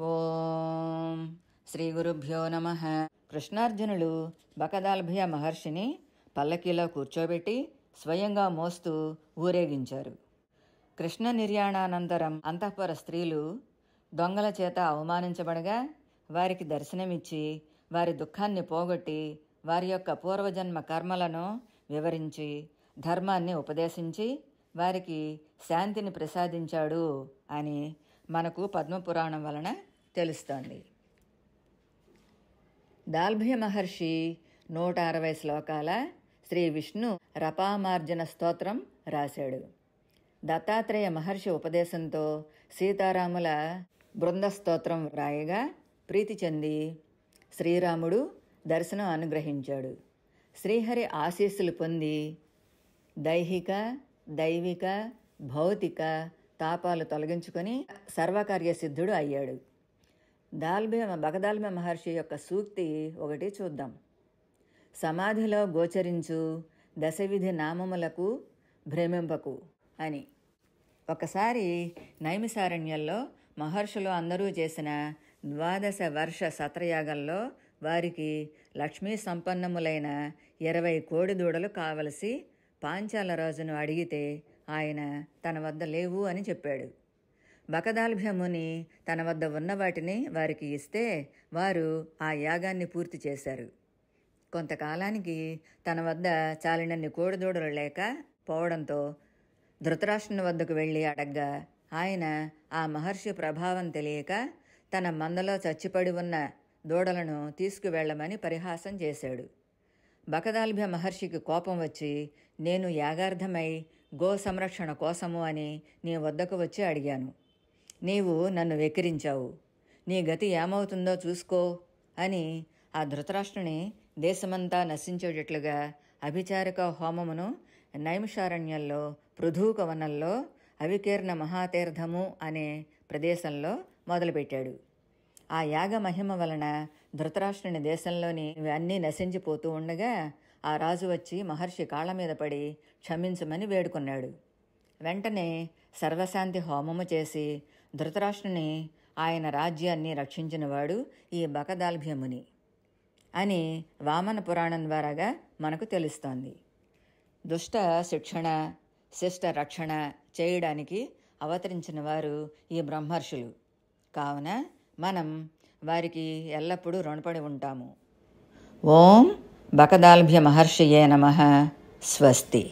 ఓం శ్రీ గురుభ్యో నమః. కృష్ణార్జునులు బకదాల్భ్య మహర్షిని పల్లకీలో కూర్చోబెట్టి స్వయంగా మోస్తూ ఊరేగించారు. కృష్ణ నిర్యాణానంతరం అంతఃపుర స్త్రీలు దొంగల చేత అవమానించబడగా వారికి దర్శనమిచ్చి వారి దుఃఖాన్ని పోగొట్టి వారి యొక్క పూర్వజన్మ కర్మలను వివరించి ధర్మాన్ని ఉపదేశించి వారికి శాంతిని ప్రసాదించాడు అని మనకు పద్మపురాణం వలన తెలుస్తోంది. దాల్భ్య మహర్షి 160 శ్లోకాల శ్రీ విష్ణు రపామార్జన స్తోత్రం రాశాడు. దత్తాత్రేయ మహర్షి ఉపదేశంతో సీతారాముల బృంద స్తోత్రం రాయగా ప్రీతి చెంది శ్రీరాముడు దర్శనం అనుగ్రహించాడు. శ్రీహరి ఆశీస్సులు పొంది దైహిక దైవిక భౌతిక తాపాలు తొలగించుకొని సర్వకార్యసిద్ధుడు అయ్యాడు. బకదాల్భ్య మహర్షి యొక్క సూక్తి ఒకటి చూద్దాం. సమాధిలో గోచరించు దశవిధి నామములకు భ్రమింపకు అని. ఒకసారి నైమిసారణ్యంలో మహర్షులు అందరూ చేసిన 12 వర్ష సత్రయాగంలో వారికి లక్ష్మీ సంపన్నములైన 20 కోడిదూడలు కావలసి పాంచాల రాజును అడిగితే ఆయన తన వద్ద లేవు అని చెప్పాడు. బకదాల్భ్య ముని తన వద్ద ఉన్న వాటిని వారికి ఇస్తే వారు ఆ యాగాన్ని పూర్తి చేశారు. కొంతకాలానికి తన వద్ద చాలినన్ని కోడిదూడలు లేక పోవడంతో ధృతరాష్ట్రుని వద్దకు వెళ్ళి అడగ్గా ఆయన ఆ మహర్షి ప్రభావం తెలియక తన మందలో చచ్చిపడి ఉన్న దూడలను తీసుకువెళ్లమని పరిహాసం చేశాడు. బకదాల్భ్య మహర్షికి కోపం వచ్చి, నేను యాగార్థమై గో సంరక్షణ కోసము అని నీ వద్దకు వచ్చి అడిగాను. నీవు నన్ను వెక్కిరించావు. నీ గతి ఏమవుతుందో చూసుకో అని ఆ ధృతరాష్ట్రుని దేశమంతా నశించేటట్లుగా అభిచారిక హోమమును నైమిషారణ్యంలో పృథూక వనంలో అవికీర్ణ మహాతీర్థము అనే ప్రదేశంలో మొదలుపెట్టాడు. ఆ యాగ మహిమ వలన ధృతరాష్ట్రుని దేశంలోని అన్నీ నశించిపోతూ ఉండగా ఆ రాజు వచ్చి మహర్షి కాళ్ళ మీద పడి క్షమించమని వేడుకున్నాడు. వెంటనే సర్వశాంతి హోమము చేసి ధృతరాష్ట్రుని ఆయన రాజ్యాన్ని రక్షించినవాడు ఈ బకదాల్భ్య ముని అని వామన పురాణం ద్వారాగా మనకు తెలుస్తోంది. దుష్ట శిక్షణ శిష్ట రక్షణ చేయడానికి అవతరించిన వారు ఈ బ్రహ్మర్షులు. కావున మనం వారికి ఎల్లప్పుడూ రుణపడి ఉంటాము. ఓం బకదాల్భ్య మహర్షియే నమః. స్వస్తి.